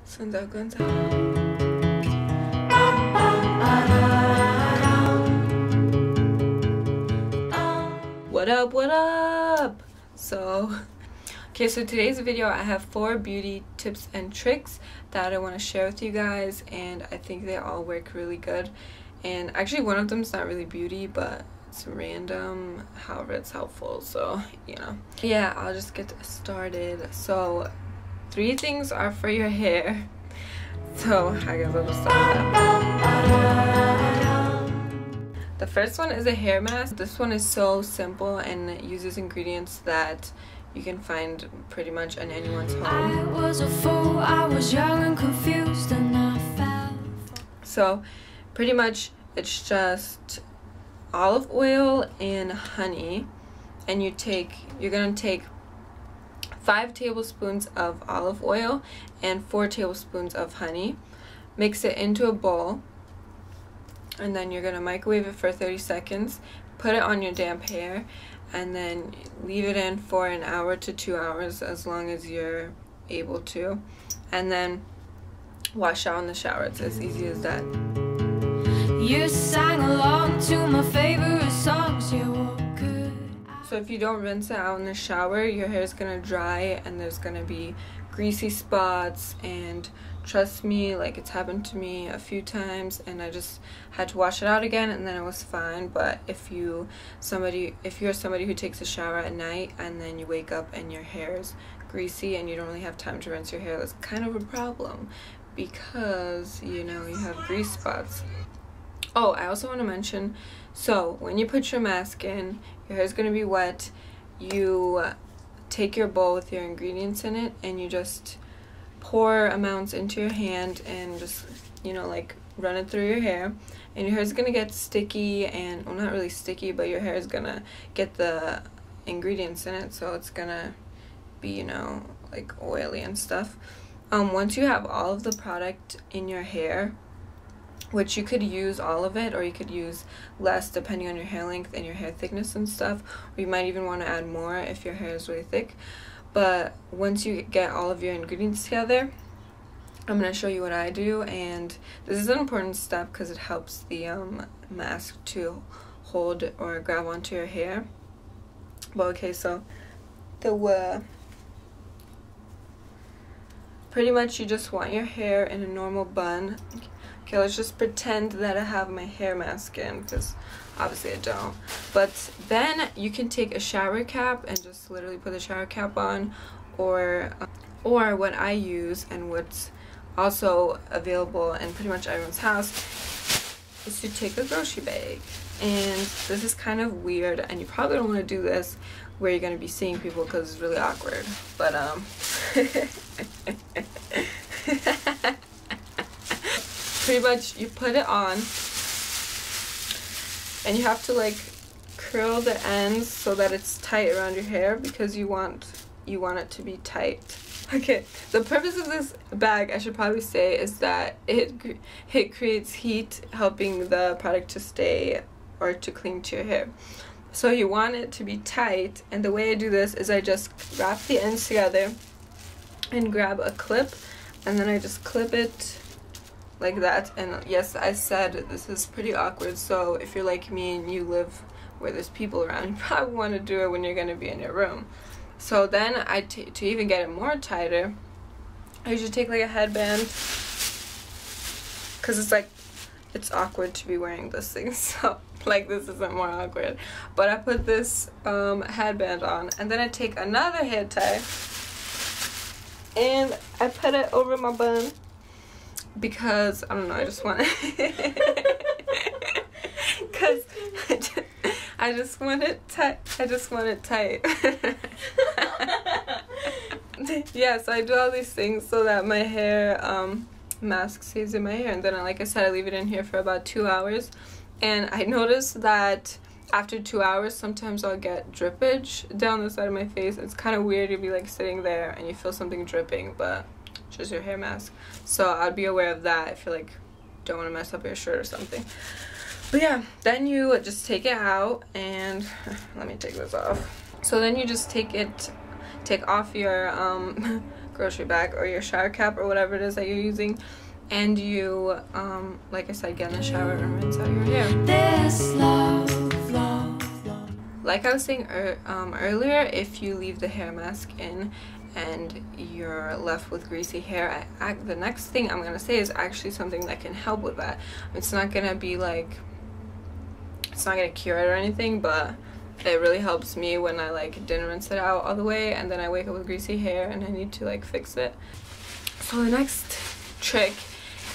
Sunday guns. What up, what up? Okay, so today's video I have 4 beauty tips and tricks that I want to share with you guys, and I think they all work really good. And actually one of them is not really beauty, but it's random, however it's helpful, so you know. Yeah, I'll just get started. So 3 things are for your hair, so I guess I'll just start with that. The first one is a hair mask. This one is so simple and it uses ingredients that you can find pretty much in anyone's home. I was a fool, I was young and confused and I fell. So pretty much it's just olive oil and honey, and you're gonna take 5 tablespoons of olive oil and 4 tablespoons of honey, mix it into a bowl, and then you're gonna microwave it for 30 seconds, put it on your damp hair, and then leave it in for an hour to 2 hours, as long as you're able to, and then wash out in the shower. It's as easy as that. You sang along to my favorite songs, you were good. So if you don't rinse it out in the shower, your hair is gonna dry and there's gonna be greasy spots, and trust me, like, it's happened to me a few times and I just had to wash it out again and then it was fine. But if you're somebody who takes a shower at night and then you wake up and your hair is greasy and you don't really have time to rinse your hair, that's kind of a problem, because you know you have grease spots. Oh, I also want to mention, so when you put your mask in, your hair is going to be wet. You take your bowl with your ingredients in it and you just pour amounts into your hand and just, you know, like, run it through your hair, and your hair is going to get sticky, and, well, not really sticky, but your hair is going to get the ingredients in it, so it's going to be, you know, like, oily and stuff. Once you have all of the product in your hair, which you could use all of it or you could use less depending on your hair length and your hair thickness and stuff, or you might even want to add more if your hair is really thick. But once you get all of your ingredients together, I'm going to show you what I do, and this is an important step because it helps the mask to hold or grab onto your hair. But okay, so pretty much you just want your hair in a normal bun. Okay, let's just pretend that I have my hair mask in, because obviously I don't. But then you can take a shower cap and just literally put the shower cap on, or what I use and what's also available in pretty much everyone's house is to take a grocery bag. And this is kind of weird, and you probably don't want to do this where you're going to be seeing people because it's really awkward. But pretty much you put it on and you have to, like, curl the ends so that it's tight around your hair, because you want it to be tight. Okay, the purpose of this bag, I should probably say, is that it creates heat, helping the product to stay or to cling to your hair. So you want it to be tight, and the way I do this is I just wrap the ends together and grab a clip, and then I just clip it like that. And yes, I said this is pretty awkward, so if you're like me and you live where there's people around, you probably want to do it when you're going to be in your room. So then to even get it more tighter, I usually take, like, a headband, because it's awkward to be wearing this thing, so, like, this isn't more awkward. But I put this headband on, and then I take another hair tie and I put it over my bun, because I don't know, I just want because I just want it tight. Yeah, so I do all these things so that my hair mask stays in my hair, and then, like I said, I leave it in here for about 2 hours. And I noticed that after 2 hours, sometimes I'll get drippage down the side of my face. It's kind of weird to be, like, sitting there and you feel something dripping, but it's just your hair mask. So I'd be aware of that if you, like, don't want to mess up your shirt or something. But yeah, then you just take it out, and let me take this off. So then you just take off your grocery bag or your shower cap or whatever it is that you're using, and you like I said, get in the shower and rinse out your hair. This love. Like I was saying earlier, if you leave the hair mask in and you're left with greasy hair, the next thing I'm gonna say is actually something that can help with that. It's not gonna be like, it's not gonna cure it or anything, but it really helps me when I like didn't rinse it out all the way and then I wake up with greasy hair and I need to like fix it. So the next trick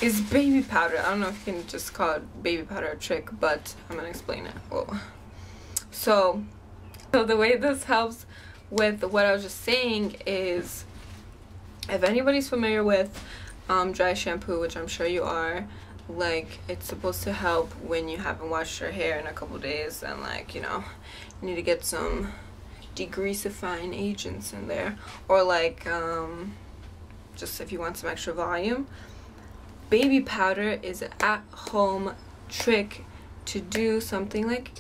is baby powder. I don't know if you can just call it baby powder or trick, but I'm gonna explain it. Whoa. So the way this helps with what I was just saying is, if anybody's familiar with dry shampoo, which I'm sure you are, like it's supposed to help when you haven't washed your hair in a couple days and like, you know, you need to get some degreasifying agents in there, or like just if you want some extra volume. Baby powder is an at-home trick to do something like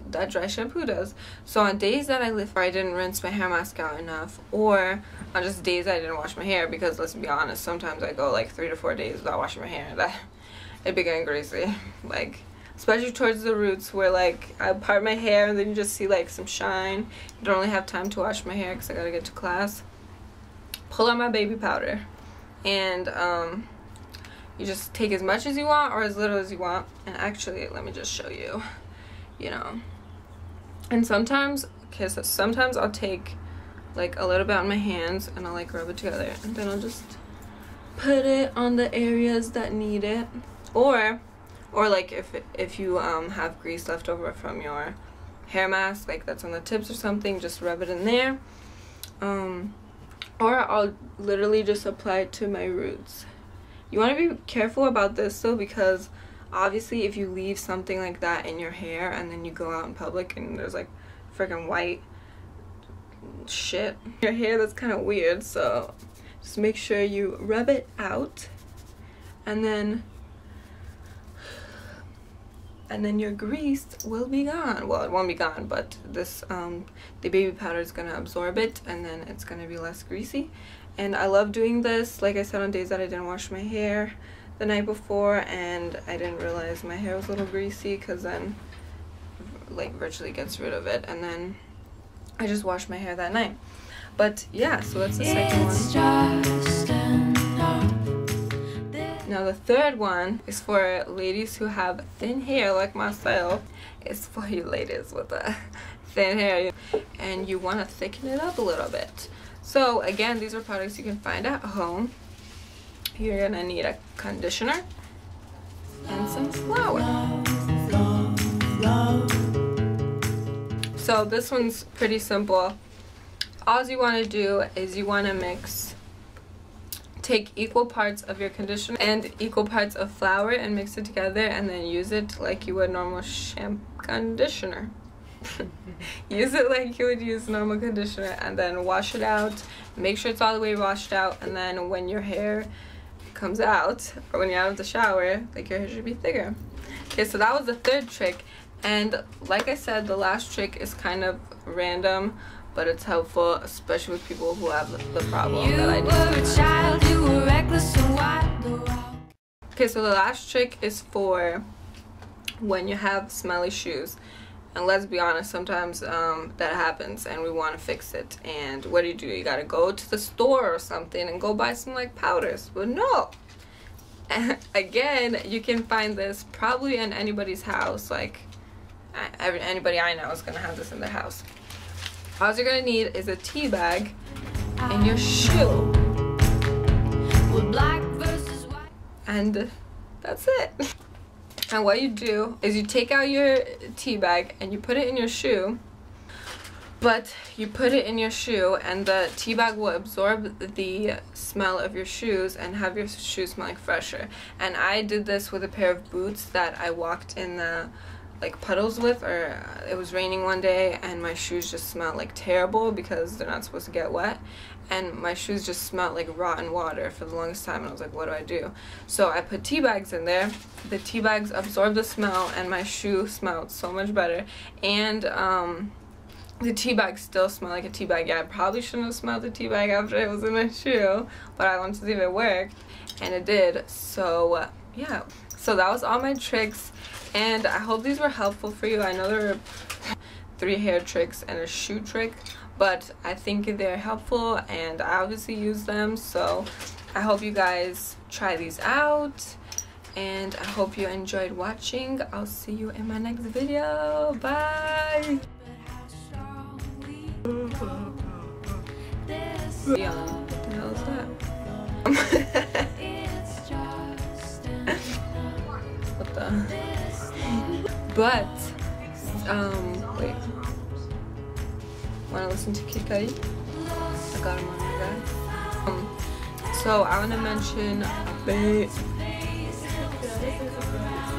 that dry shampoo does. So on days that I didn't rinse my hair mask out enough, or on just days I didn't wash my hair, because let's be honest, sometimes I go like 3 to 4 days without washing my hair, that it'd be getting greasy, like especially towards the roots where like I part my hair and then you just see like some shine. You don't really have time to wash my hair because I gotta get to class. Pull out my baby powder and you just take as much as you want or as little as you want. And actually, let me just show you, you know. And sometimes, okay, so sometimes I'll take like a little bit on my hands and I'll like rub it together, and then I'll just put it on the areas that need it. Or like if you have grease left over from your hair mask, like that's on the tips or something, just rub it in there. Or I'll literally just apply it to my roots. You want to be careful about this though, because obviously if you leave something like that in your hair and then you go out in public and there's like freaking white shit in your hair, that's kind of weird. So just make sure you rub it out, and then your grease will be gone. Well, it won't be gone, but this the baby powder is gonna absorb it, and then it's gonna be less greasy. And I love doing this, like I said, on days that I didn't wash my hair the night before and I didn't realize my hair was a little greasy, because then like virtually gets rid of it, and then I just washed my hair that night. But yeah, so that's the second one. Now the third one is for ladies who have thin hair like myself. It's for you ladies with a thin hair and you want to thicken it up a little bit. So again, these are products you can find at home. You're gonna need a conditioner and some flour. So this one's pretty simple. All you want to do is you want to take equal parts of your conditioner and equal parts of flour and mix it together, and then use it like you would normal conditioner. Use it like you would use normal conditioner, and then wash it out. Make sure it's all the way washed out, and then when your hair comes out, or when you're out of the shower, like your hair should be thicker. Okay, so that was the third trick, and like I said, the last trick is kind of random, but it's helpful, especially with people who have the problem that I do. Okay, so the last trick is for when you have smelly shoes. And let's be honest, sometimes that happens and we want to fix it. And what do? You gotta go to the store or something and go buy some like powders. But no. Again, you can find this probably in anybody's house. Like anybody I know is gonna have this in their house. All you're gonna need is a tea bag and your shoe. And that's it. And what you do is you take out your tea bag and you put it in your shoe, but you put it in your shoe and the tea bag will absorb the smell of your shoes and have your shoes smelling fresher. And I did this with a pair of boots that I walked in the like puddles with, or it was raining one day and my shoes just smelled like terrible because they're not supposed to get wet, and my shoes just smelled like rotten water for the longest time, and I was like, what do I do? So I put tea bags in there. The tea bags absorbed the smell and my shoe smelled so much better. And The tea bag still smelled like a tea bag. Yeah, I probably shouldn't have smelled the tea bag after it was in my shoe, but I wanted to see if it worked, and it did. So yeah, so that was all my tricks, and I hope these were helpful for you. I know there are 3 hair tricks and a shoe trick, but I think they're helpful and I obviously use them. So I hope you guys try these out, and I hope you enjoyed watching. I'll see you in my next video. Bye. Yeah, what the hell is that? What the? But wait. Wanna listen to Kid Cudi? I got him on my guy. So I wanna mention a bit.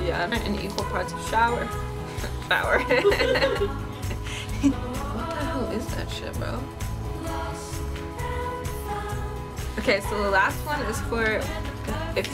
Yeah, in equal parts of shower. Shower. What the hell is that shit, bro? Okay, so the last one is for if